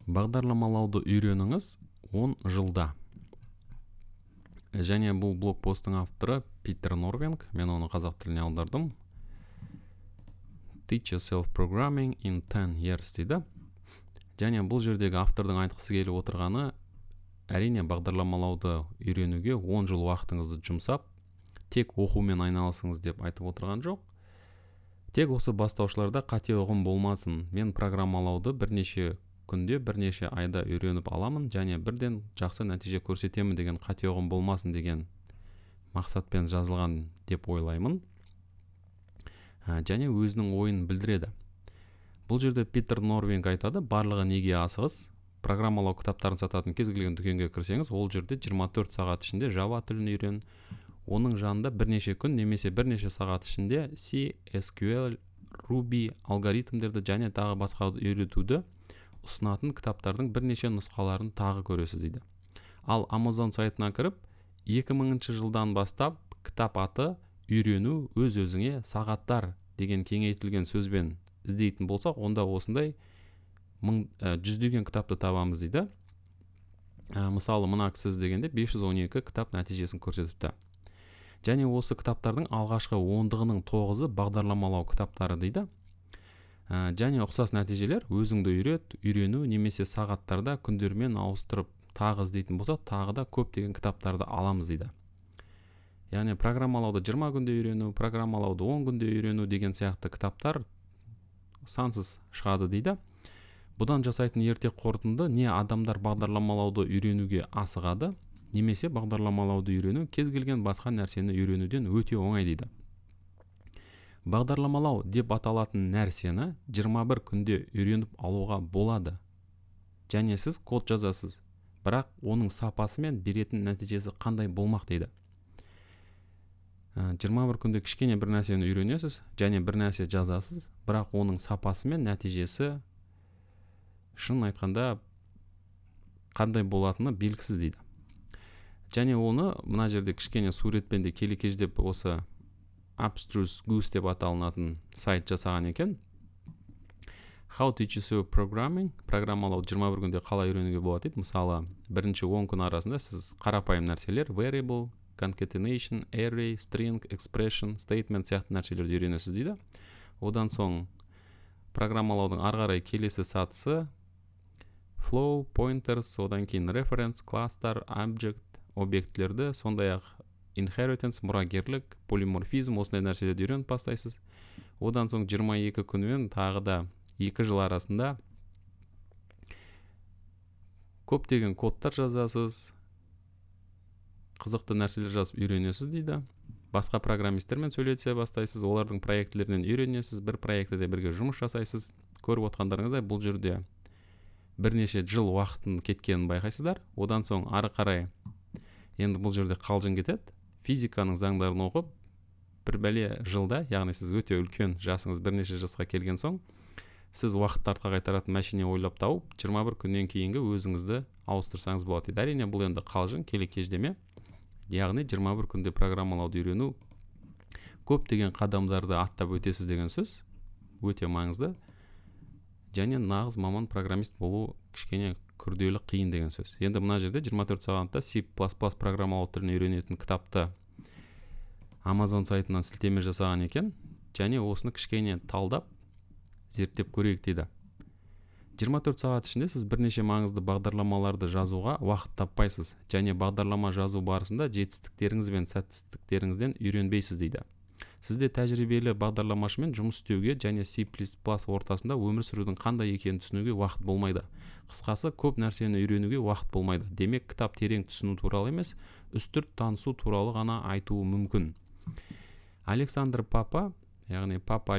Бағдарламалауды үйреніңіз 10 жылда. Және бұл блогпосттың авторы Питер Норвинг. Мен оны қазақ тіліне аудардым. Teach yourself programming in 10 years дейді. Және бұл жердегі автордың айтқысы келіп отырғаны, әрине бағдарламалауды үйренуге 10 жыл уақытыңызды жұмсап, тек оқумен айналысыңыз деп айтып отырған жоқ. Тек осы бастаушыларда қате ұғым болмасын. Мен программалауды бірнеше күнде, бірнеше айда үйреніп аламын, және бірден жақсы нәтиже көрсетемін деген қате ұғым болмасын деген мақсатпен жазылған деп ойлаймын. Және өзінің ойын білдіреді. Бұл жерде Питер Норвинг айтады, барлығы неге асығыс? Программалау кітаптарын сататын кез келген дүкенге кірсеңіз, ол жерде 24 сағат ішінде Java тілін үйрен. Оның жанында бірнеше күн немесе бірнеше сағат ішінде C, SQL, Ruby, алгоритмдерді және тағы басқа үйретуді ұсынатын кітаптардың бірнеше нұсқаларын тағы көресіз дейді. Ал Amazon сайтына кіріп, 2000 жылдан бастап кітап аты үйрену өз-өзіңе сағаттар деген кеңейтілген сөзбен іздейтін болсақ, онда осындай жүздеген кітапты табамыз дейді. Мысалы, мына кісі дегенде 512 кітап нәтижесін көрсетіпті. Және осы кітаптардың алғашқы 10-ның 9-ы бағдарламалау кітаптары дейді. Және ұқсас нәтижелер өзіңді үйрену немесе сағаттарда күндермен ауыстырып тағы іздейтін болсақ, тағы да көптеген кітаптарды аламыз дейді. Яғни программалауды 20 күнде үйрену, программалауды 10 күнде үйрену деген сияқты кітаптар сансыз шығады дейді. Бұдан жасайтын ерте қорытынды, не адамдар бағдарламалауды үйренуге асығады, немесе бағдарламалауды үйрену кез келген басқа нәрсені үйренуден өте оңай дейді. Бағдарламалау деп аталатын нәрсені 21 күнде үйреніп алуға болады. Және сіз код жазасыз, бірақ оның сапасы мен беретін нәтижесі қандай болмақ дейді. 21 күнде кішкене бір нәрсені үйренесіз, және бір нәрсе жазасыз, бірақ оның сапасы мен нәтижесі шын айтқанда қандай болатыны белгісіз дейді. Және оны мына жерде кішкене суретпен де келекеждеп осы Abstruse Goose деп аталынатын сайт жасаған екен. How to teach yourself programming, программалау 21 күнде қалай үйренуге болады дейді. Мысалы, бірінші 10 күн арасында сіз қарапайым нәрселер, variable, concatenation, array, string, expression, statement сияқты нәрселерді үйренесіз дейді. Одан соң программалаудың арғарай келесі сатысы flow, pointers, одан кейін reference, cluster, object, объектілерді, сондай-ақ inheritance, мұрагерлік, полиморфизм, осындай нәрселерді үйреніп бастайсыз. Одан соң 22 күнмен тағы да 2 жыл арасында көптеген кодтар жазасыз, қызықты нәрселер жазып үйренесіз дейді. Басқа программистермен сөйлесе бастайсыз, олардың проектілерінен үйренесіз, бір проектіде бірге жұмыс жасайсыз. Көріп отқандарыңыздай бұл жерде бірнеше жыл уақытын кеткенін байқайсыздар. Одан соң ары қарай енді бұл жерде қалжың кетеді. Физиканың заңдарын оқып, бір бәле жылда, яғни сіз өте үлкен жасыңыз бірнеше жасқа келген соң, сіз уақытты артқа қайтаратын мәшине ойлап тауып, 21 күннен кейінгі өзіңізді ауыстырсаңыз болады. Әрине бұл енді қалжың, келекеждеме. Яғни 21 күнде программалауды үйрену көптеген қадамдарды аттап өтесіз деген сөз, өте маңызды. Және нағыз маман программист болу кішкене күрделі қиын деген сөз. Енді мына жерде 24 сағатта C++ программалау тілін үйренетін кітапты Amazon сайтынан сілтеме жасаған екен, және осыны кішкене талдап, зерттеп көрейік дейді. 24 сағат ішінде сіз бірнеше маңызды бағдарламаларды жазуға уақыт таппайсыз, және бағдарлама жазу барысында жетістіктеріңіз бен сәтсіздіктеріңізден үйренбейсіз дейді. Сізде тәжірибелі бағдарламашымен жұмыс істеуге және C++ ортасында өмір сүрудің қандай екенін түсінуге уақыт болмайды. Қысқасы, көп нәрсені үйренуге уақыт болмайды. Демек, кітап терең түсіну туралы емес, үстірт танысу туралы ғана айтуы мүмкін. Александр Папа, яғни Папа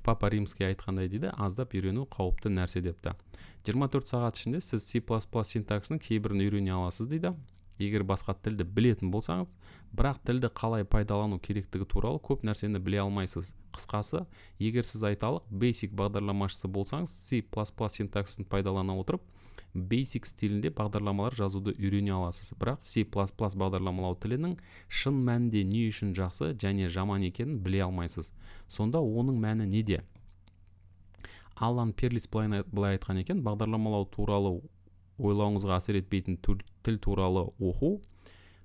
Папа Римский айтқандай дейді, аздап үйрену қауіпті нәрсе депті. 24 сағат ішінде сіз C++ синтаксының кейбірін үйрене аласыз дейді. Егер басқа тілді білетін болсаңыз, бірақ тілді қалай пайдалану керектігі туралы көп нәрсені біле алмайсыз. Қысқасы, егер сіз айталық basic бағдарламашысы болсаңыз, C++ синтаксысын пайдалана отырып, basic стилінде бағдарламалар жазуды үйрене аласыз. Бірақ C++ бағдарламалау тілінің шын мәнінде не үшін жақсы және жаман екенін біле алмайсыз. Сонда оның мәні неде? Алан Перлис былай айтқан екен: бағдарламалау туралы ойлауыңызға әсер етпейтін тіл туралы оқу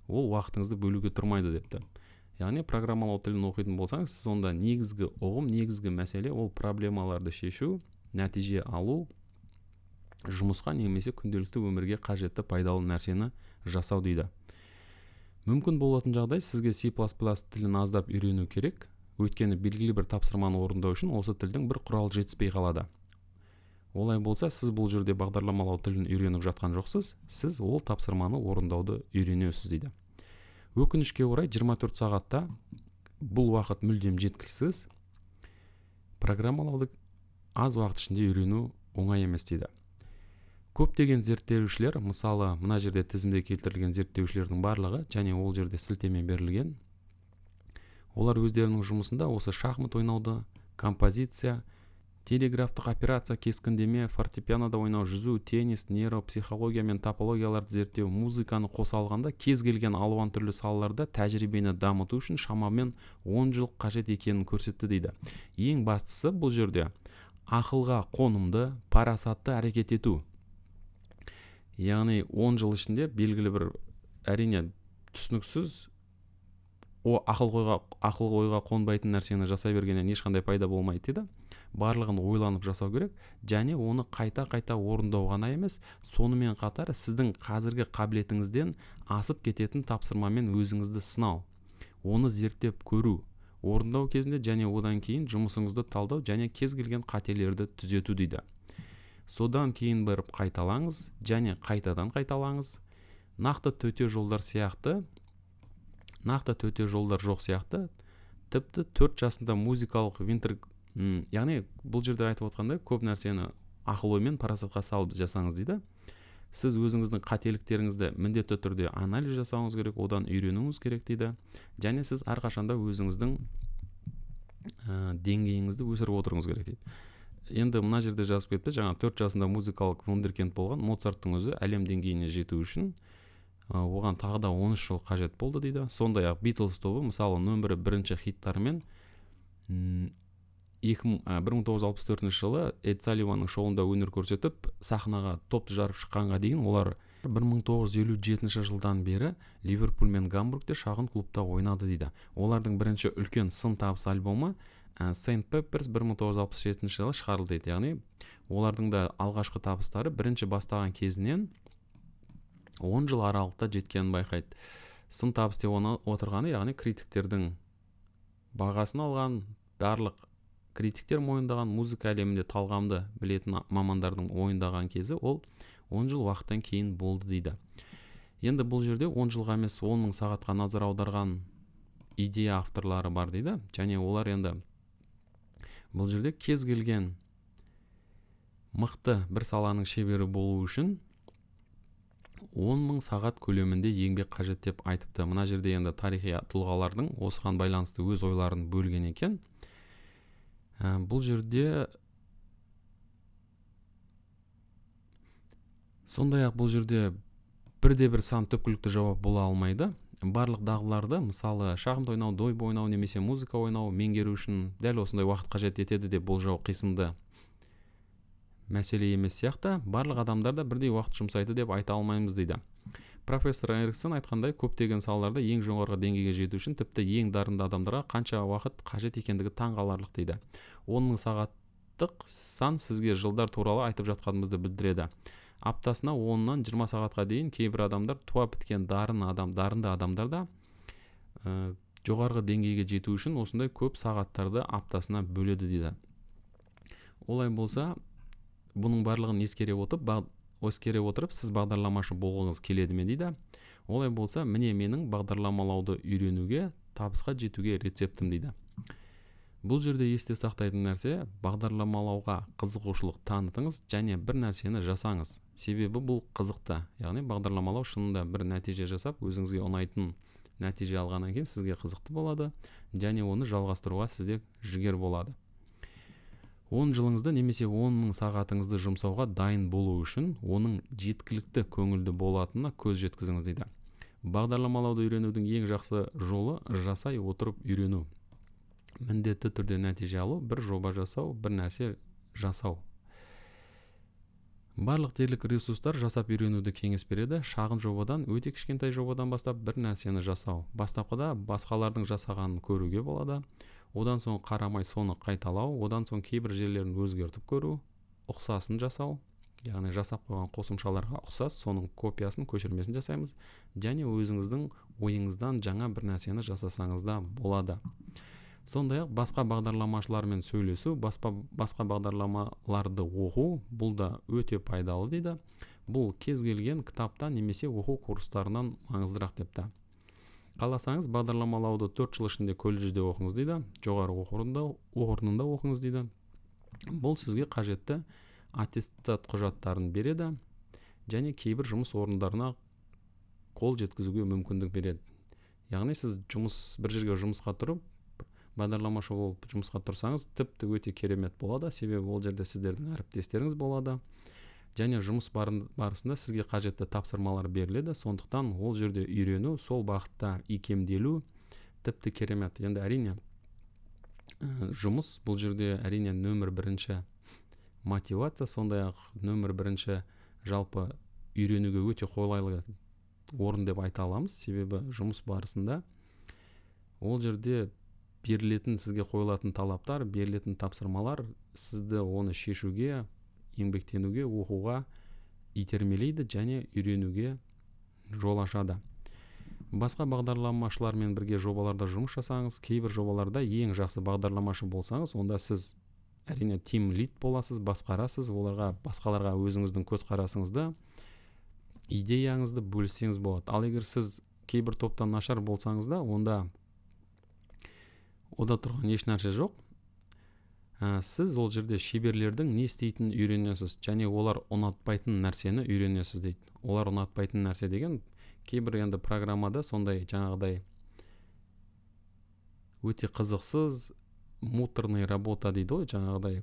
ол уақытыңызды бөлуге тұрмайды депті. Яғни программалау тілін оқитын болсаңыз, сіз онда негізгі ұғым, негізгі мәселе ол проблемаларды шешу, нәтиже алу, жұмысқа немесе күнделікті өмірге қажетті пайдалы нәрсені жасау дейді. Мүмкін болатын жағдай, сізге C++ тілін аздап үйрену керек, өйткені белгілі бір тапсырманы орындау үшін осы тілдің бір құралы жетіспей қалады. Олай болса, сіз бұл жерде бағдарламалау тілін үйреніп жатқан жоқсыз, сіз ол тапсырманы орындауды үйренесіз дейді. Өкінішке орай 24 сағатта бұл уақыт мүлдем жеткіліксіз. Программалауды аз уақыт ішінде үйрену оңай емес дейді. Көптеген зерттеушілер, мысалы мына жерде тізімде келтірілген зерттеушілердің барлығы, және ол жерде сілтеме берілген, олар өздерінің жұмысында осы шахмат ойнауды, композиция, телеграфтық операция, кескіндеме, фортепианода ойнау, жүзу, теннис, нейропсихология мен топологияларды зерттеу, музыканы қоса алғанда кез келген алуан түрлі салаларда тәжірибені дамыту үшін шамамен 10 жыл қажет екенін көрсетті дейді. Ең бастысы бұл жерде ақылға қонымды, парасатты әрекет ету. Яғни 10 жыл ішінде белгілі бір, әрине түсініксіз, ақыл ойға қонбайтын нәрсені жасай бергеннен ешқандай пайда болмайды дейді. Барлығын ойланып жасау керек, және оны қайта-қайта орындау ғана емес, сонымен қатар сіздің қазіргі қабілетіңізден асып кететін тапсырмамен өзіңізді сынау, оны зерттеп көру, орындау кезінде және одан кейін жұмысыңызды талдау және кез келген қателерді түзету дейді. Содан кейін барып қайталаңыз және қайтадан қайталаңыз. Нақты төте жолдар жоқ сияқты, тіпті 4 жасында музыкалық яғни бұл жерде айтып отқандай көп нәрсені ақыл оймен парасатқа салып жасаңыз дейді. Сіз өзіңіздің қателіктеріңізді міндетті түрде анализ жасауыңыз керек, одан үйренуіңіз керек дейді. Және сіз әрқашанда өзіңіздің деңгейіңізді өсіріп отыруыңыз керек дейді. Енді мына жерде жазып кетті, жаңа 4 жасында музыкалық вундеркинд болған Моцарттың өзі әлем деңгейіне жету үшін оған тағы да 13 жыл қажет болды дейді. Сондай-ақ Beatles тобы мысалы нөмірі бірінші хиттарымен 1964 жылы Эд Салливанның шоуында өнер көрсетіп, сахнаға топ жарып шыққанға дейін олар 1957 жылдан бері Ливерпуль мен Гамбургте шағын клубта ойнады дейді. Олардың бірінші үлкен сын табыс альбомы Saint Peppers 1967 жылы шығарылды дейді. Яғни олардың да алғашқы табыстары бірінші бастаған кезінен 10 жыл аралықта жеткенін байқайды. Сын табыс деп отырғаны, яғни критиктердің бағасын алған, барлық критиктер мойындаған, музыка әлемінде талғамды білетін мамандардың ойындаған кезі ол 10 жыл уақыттан кейін болды дейді. Енді бұл жерде 10 жылға емес 10 мың сағатқа назар аударған идея авторлары бар дейді. Және олар енді бұл жерде кез келген мықты бір саланың шебері болу үшін 10 мың сағат көлемінде еңбек қажет деп айтыпты. Мына жерде енді тарихи тұлғалардың осыған байланысты өз ойларын бөлген екен. Бұл жерде сондай-ақ бұл жерде бірде-бір сан түпкілікті жауап бола алмайды. Барлық дағдыларды, мысалы шахмат ойнау, дойбы ойнау немесе музыка ойнау меңгеру үшін дәл осындай уақыт қажет етеді деп болжау қисынды мәселе емес сияқты, барлық адамдар да бірдей уақыт жұмсайды деп айта алмаймыз дейді. Профессор Эриксон айтқандай, көптеген салаларда ең жоғарғы деңгейге жету үшін тіпті ең дарынды адамдарға қанша уақыт қажет екендігі таңғаларлық дейді. 10 мың сағаттық сан сізге жылдар туралы айтып жатқанымызды білдіреді. Аптасына 10-нан 20 сағатқа дейін кейбір адамдар туа біткен дарынды адамдар да жоғарғы деңгейге жету үшін осындай көп сағаттарды аптасына бөледі дейді. Олай болса, бұның барлығын ескере отырып, сіз бағдарламашы болғыңыз келеді ме дейді. Олай болса, міне менің бағдарламалауды үйренуге, табысқа жетуге рецептім дейді. Бұл жерде есте сақтайтын нәрсе, бағдарламалауға қызығушылық танытыңыз және бір нәрсені жасаңыз. Себебі бұл қызықты. Яғни бағдарламалау шынында бір нәтиже жасап, өзіңізге ұнайтын нәтиже алғаннан кейін сізге қызықты болады және оны жалғастыруға сізде жігер болады. 10 жылыңызды немесе 10 мың сағатыңызды жұмсауға дайын болу үшін оның жеткілікті көңілді болатынына көз жеткізіңіз дейді. Бағдарламалауды үйренудің ең жақсы жолы жасай отырып үйрену. Міндетті түрде нәтиже алу, бір жоба жасау, бір нәрсе жасау. Барлық дерлік ресурстар жасап үйренуді кеңес береді. Шағын жобадан, өте кішкентай жобадан бастап бір нәрсені жасау. Бастапқыда басқалардың жасағанын көруге болады. Одан соң қарамай соны қайталау, одан соң кейбір жерлерін өзгертіп көру, ұқсасын жасау, яғни жасап қойған қосымшаларға ұқсас, соның копиясын, көшірмесін жасаймыз, және өзіңіздің ойыңыздан жаңа бір нәрсені жасасаңыз да болады. Сондай-ақ басқа бағдарламашылармен сөйлесу, басқа бағдарламаларды оқу, бұл да өте пайдалы дейді. Бұл кез келген кітаптан немесе оқу курстарынан маңыздырақ депті. Қаласаңыз бағдарламалауды 4 жыл ішінде колледжде оқыңыз дейді, жоғары оқу орнында оқыңыз дейді. Бұл сізге қажетті аттестат құжаттарын береді және кейбір жұмыс орындарына қол жеткізуге мүмкіндік береді. Яғни сіз бір жерге жұмысқа тұрып, бағдарламашы болып жұмысқа тұрсаңыз, тіпті өте керемет болады, себебі ол жерде сіздердің әріптестеріңіз болады және жұмыс барысында сізге қажетті тапсырмалар беріледі. Сондықтан ол жерде үйрену, сол бағытта икемделу тіпті керемет. Енді әрине жұмыс бұл жерде әрине нөмір бірінші мотивация, сондай-ақ нөмір бірінші жалпы үйренуге өте қолайлы орын деп айта аламыз, себебі жұмыс барысында ол жерде берілетін, сізге қойылатын талаптар, берілетін тапсырмалар сізді оны шешуге, еңбектенуге, оқуға итермелейді және үйренуге жол ашады. Басқа бағдарламашылармен бірге жобаларда жұмыс жасаңыз, кейбір жобаларда ең жақсы бағдарламашы болсаңыз, онда сіз әрине тим лид боласыз, басқарасыз, басқаларға өзіңіздің көзқарасыңызды, идеяңызды бөліссеңіз болады. Ал егер сіз кейбір топтан нашар болсаңыз да, онда тұрған еш нәрсе жоқ. Сіз ол жерде шеберлердің не істейтінін үйренесіз және олар ұнатпайтын нәрсені үйренесіз дейді. Олар ұнатпайтын нәрсе деген кейбір енді программада сондай жаңағыдай өте қызықсыз, муторный работа дейді ғой, жаңағыдай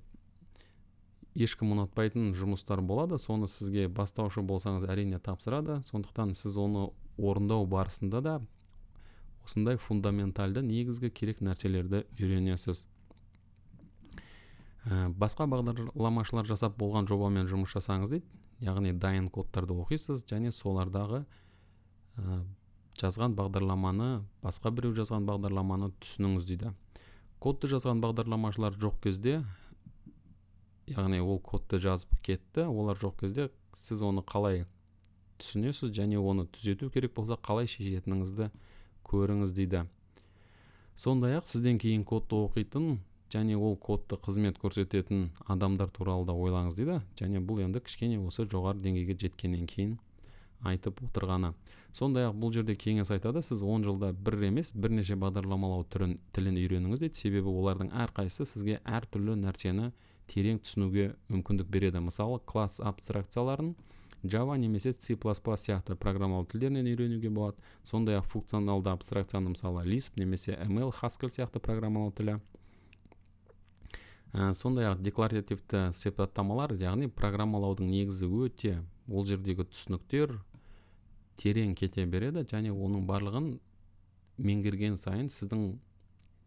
ешкім ұнатпайтын жұмыстар болады. Соны сізге бастаушы болсаңыз әрине тапсырады. Сондықтан сіз оны орындау барысында да осындай фундаменталды негізгі керек нәрселерді үйренесіз. Басқа бағдарламашылар жасап болған жобамен жұмыс жасаңыз дейді. Яғни дайын кодтарды оқисыз және солардағы жазған бағдарламаны, басқа біреу жазған бағдарламаны түсініңіз дейді. Кодты жазған бағдарламашылар жоқ кезде, яғни ол кодты жазып кетті, олар жоқ кезде сіз оны қалай түсінесіз және оны түзету керек болса қалай шешетініңізді көріңіз дейді. Сондай-ақ сізден кейін кодты оқитын және ол кодты қызмет көрсететін адамдар туралы да ойлаңыз дейді. Және бұл енді кішкене осы жоғары деңгейге жеткеннен кейін айтып отырғаны. Сондай-ақ бұл жерде кеңес айтады, сіз 10 жылда бір емес, бірнеше бағдарламалау тілін үйреніңіз дейді. Себебі олардың әрқайсысы сізге әртүрлі нәрсені терең түсінуге мүмкіндік береді. Мысалы, класс абстракцияларын Java немесе C++ сияқты программалау тілдерінен үйренуге болады. Сондай-ақ функционалды абстракцияны мысалы Lisp немесе ML, Haskell сияқты программалау тілі. Сондай-ақ декларативті сипаттамалар, яғни программалаудың негізі өте, ол жердегі түсініктер терең кете береді және оның барлығын меңгерген сайын сіздің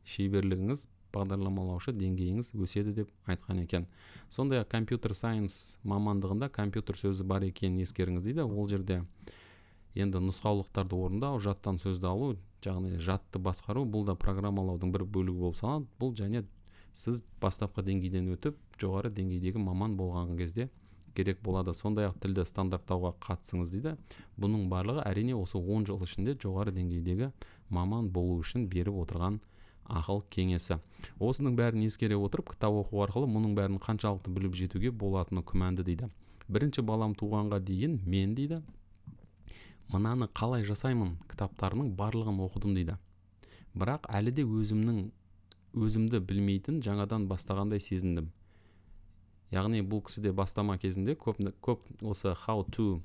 шеберлігіңіз, бағдарламалаушы деңгейіңіз өседі деп айтқан екен. Сондай-ақ компьютер сайенс мамандығында компьютер сөзі бар екенін ескеріңіз дейді. Ол жерде енді нұсқаулықтарды орындау, жаттан сөзді алу, яғни жадты басқару, бұл да программалаудың бір бөлігі болып саналады. Бұл және сіз бастапқы деңгейден өтіп, жоғары деңгейдегі маман болған кезде керек болады. Сондай-ақ тілді стандарттауға қатысыңыз дейді. Бұның барлығы әрине осы 10 жыл ішінде жоғары деңгейдегі маман болу үшін беріп отырған ақыл кеңесі. Осының бәрін ескере отырып, кітап оқу арқылы мұның бәрін қаншалықты біліп жетуге болатыны күмәнді дейді. Бірінші балам туғанға дейін мен дейді, мынаны қалай жасаймын кітаптарының барлығын оқыдым дейді. Бірақ әлі де өзімді білмейтін жаңадан бастағандай сезіндім. Яғни бұл кісіде бастама кезінде көп осы how to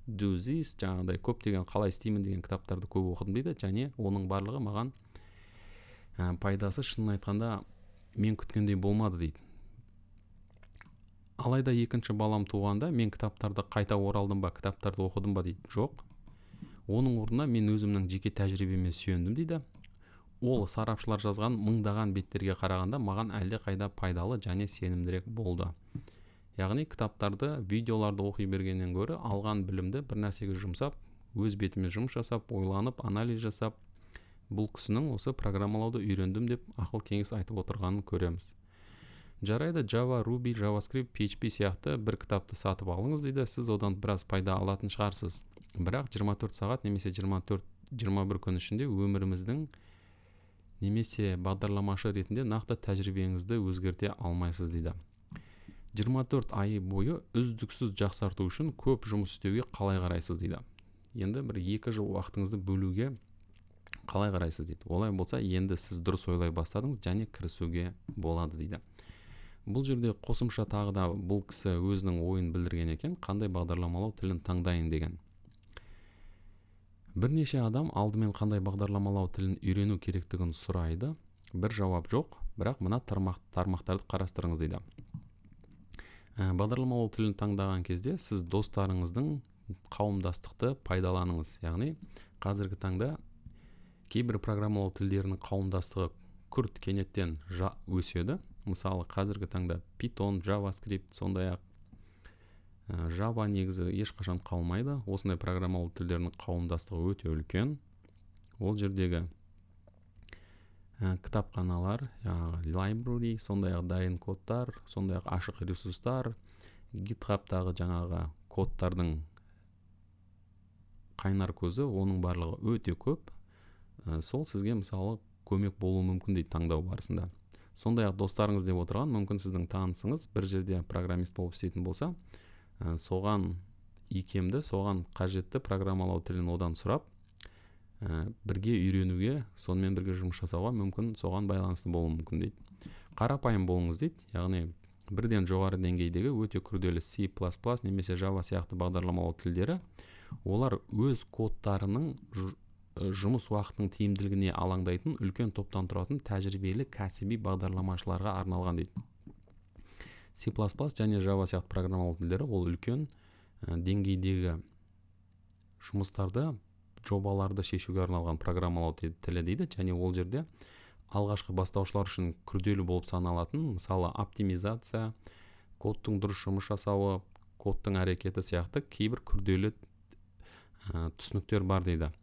do this, жаңағыдай көптеген қалай істеймін деген кітаптарды көп оқыдым дейді, және оның барлығы маған пайдасы шынын айтқанда мен күткендей болмады дейді. Алайда екінші балам туғанда мен кітаптарды қайта оралдым ба, кітаптарды оқыдым ба дейді. Жоқ. Оның орнына мен өзімнің жеке тәжірибеме сүйендім дейді. ол сарапшылар жазған мыңдаған беттерге қарағанда маған әлде қайда пайдалы және сенімдірек болды. Яғни кітаптарды, видеоларды оқи бергеннен гөрі алған білімді бір нәрсеге жұмсап, өз бетіме жұмыс жасап, ойланып, анализ жасап, бұл кісінің осы программалауды үйрендім деп ақыл кеңес айтып отырғанын көреміз. Жарайды, Java, Ruby, JavaScript, PHP сияқты бір кітапты сатып алыңыз дейді, сіз одан біраз пайда алатын шығарсыз. Бірақ 24 сағат немесе 24-21 күн ішінде өміріміздің немесе бағдарламашы ретінде нақты тәжірибеңізді өзгерте алмайсыз дейді. 24 ай бойы үздіксіз жақсарту үшін көп жұмыс істеуге қалай қарайсыз дейді. Енді бір 2 жыл уақытыңызды бөлуге қалай қарайсыз дейді. Олай болса, енді сіз дұрыс ойлай бастадыңыз және кірісуге болады дейді. Бұл жерде қосымша тағы да бұл кісі өзінің ойын білдірген екен, қандай бағдарламалау тілін таңдайын деген. Бірнеше адам алдымен қандай бағдарламалау тілін үйрену керектігін сұрайды. Бір жауап жоқ, бірақ мына тармақтарды қарастырыңыз дейді. Бағдарламалау тілін таңдаған кезде сіз достарыңыздың қауымдастықты пайдаланыңыз. Яғни, қазіргі таңда кейбір программалау тілдерінің қауымдастығы күрт кенеттен өседі. Мысалы, қазіргі таңда Python, JavaScript, сондай-ақ Java негізі ешқашан қалмайды. Осындай программалау тілдерінің қауымдастығы өте үлкен. Ол жердегі кітапханалар, library, сондай-ақ дайын кодтар, сондай-ақ ашық ресурстар, GitHub'тағы жаңағы кодтардың қайнар көзі, оның барлығы өте көп. Сол сізге мысалы көмек болуы мүмкін дейді таңдау барысында. Сондай-ақ достарыңыз деп отырған, мүмкін сіздің танысыңыз бір жерде программист болып істейтін болса, соған икемді, соған қажетті программалау тілін одан сұрап, бірге үйренуге, сонымен бірге жұмыс жасауға мүмкін, соған байланысты болуы мүмкін дейді. Қарапайым болыңыз дейді, яғни бірден жоғары деңгейдегі өте күрделі C++ немесе Java сияқты бағдарламалау тілдері, олар өз кодтарының жұмыс уақытының тиімділігіне алаңдайтын үлкен топтан тұратын тәжірибелі кәсіби бағдарламашыларға арналған дейді. C++ және Java сияқты программалау тілдері ол үлкен деңгейдегі жұмыстарды, жобаларды шешуге арналған программалау тілі дейді, және ол жерде алғашқы бастаушылар үшін күрделі болып саналатын, мысалы оптимизация, кодтың дұрыс жұмыс жасауы, кодтың әрекеті сияқты кейбір күрделі түсініктер бар дейді.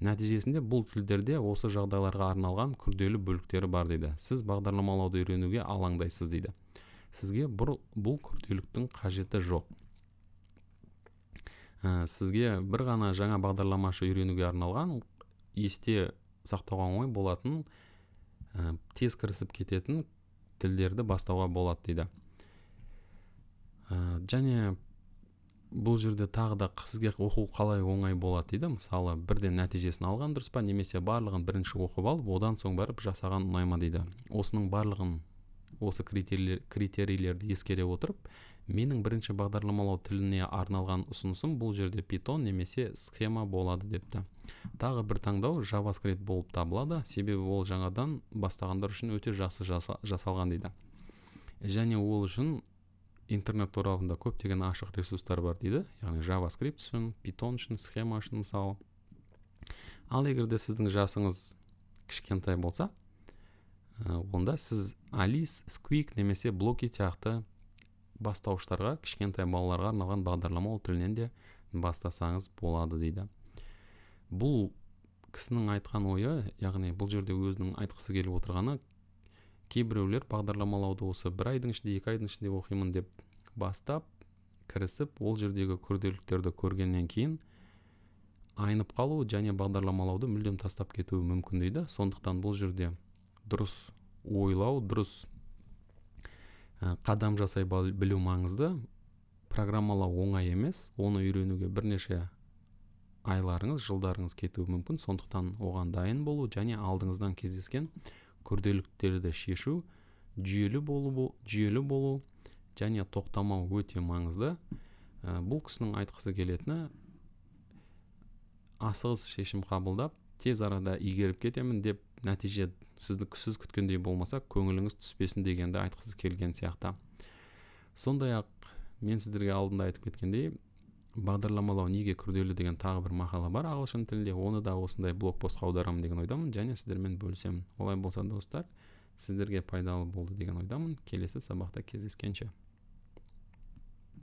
Нәтижесінде бұл тілдерде осы жағдайларға арналған күрделі бөліктері бар дейді. Сіз бағдарламалауды үйренуге алаңдайсыз дейді. Сізге бұл күрделіктің қажеті жоқ. Сізге бір ғана жаңа бағдарламашы үйренуге арналған, есте сақтауға оңай болатын, тез кірісіп кететін тілдерді бастауға болады дейді. Және бұл жерде тағы да сізге оқу қалай оңай болады дейді. Мысалы, бірден нәтижесін алған дұрыс па, немесе барлығын бірінші оқып алып, одан соң барып жасаған ұнай ма дейді. Осының барлығын, осы критерийлерді ескере отырып, менің бірінші бағдарламалау тіліне арналған ұсынысым бұл жерде Python немесе схема болады депті. Тағы бір таңдау JavaScript болып табылады, себебі ол жаңадан бастағандар үшін өте жақсы жасалған дейді. Және ол үшін интернет торабында көптеген ашық ресурстар бар дейді, яғни JavaScript үшін, Python үшін, схема үшін мысалы. Ал егерде сіздің жасыңыз кішкентай болса, онда сіз Alice, Squeak немесе Blocky сияқты бастауыштарға, кішкентай балаларға арналған бағдарламалау тілінен де бастасаңыз болады дейді. Бұл кісінің айтқан ойы, яғни бұл жерде өзінің айтқысы келіп отырғаны, кейбіреулер бағдарламалауды осы 1 айдың ішінде, 2 айдың ішінде оқимын деп бастап, кірісіп, ол жердегі күрделіктерді көргеннен кейін айнып қалу және бағдарламалауды мүлдем тастап кетуі мүмкін дейді. Сондықтан бұл жерде дұрыс ойлау, дұрыс қадам жасай білу маңызды. Программалау оңай емес, оны үйренуге бірнеше айларыңыз, жылдарыңыз кетуі мүмкін. Сондықтан оған дайын болу және алдыңыздан кездескен күрделіктерді шешу, жүйелі болу және тоқтамау өте маңызды. Бұл кісінің айтқысы келетіні асығыс шешім қабылдап, тез арада игеріп кетемін деп, нәтиже сіз күткендей болмаса, көңіліңіз түспесін дегенді айтқысы келген сияқты. Сондай-ақ мен сіздерге алдында айтып кеткендей, бағдарламалау неге күрделі деген тағы бір мақала бар ағылшын тілінде, оны да осындай блогпостқа аударамын деген ойдамын және сіздермен бөлісемін. Олай болса достар, сіздерге пайдалы болды деген ойдамын. Келесі сабақта кездескенше.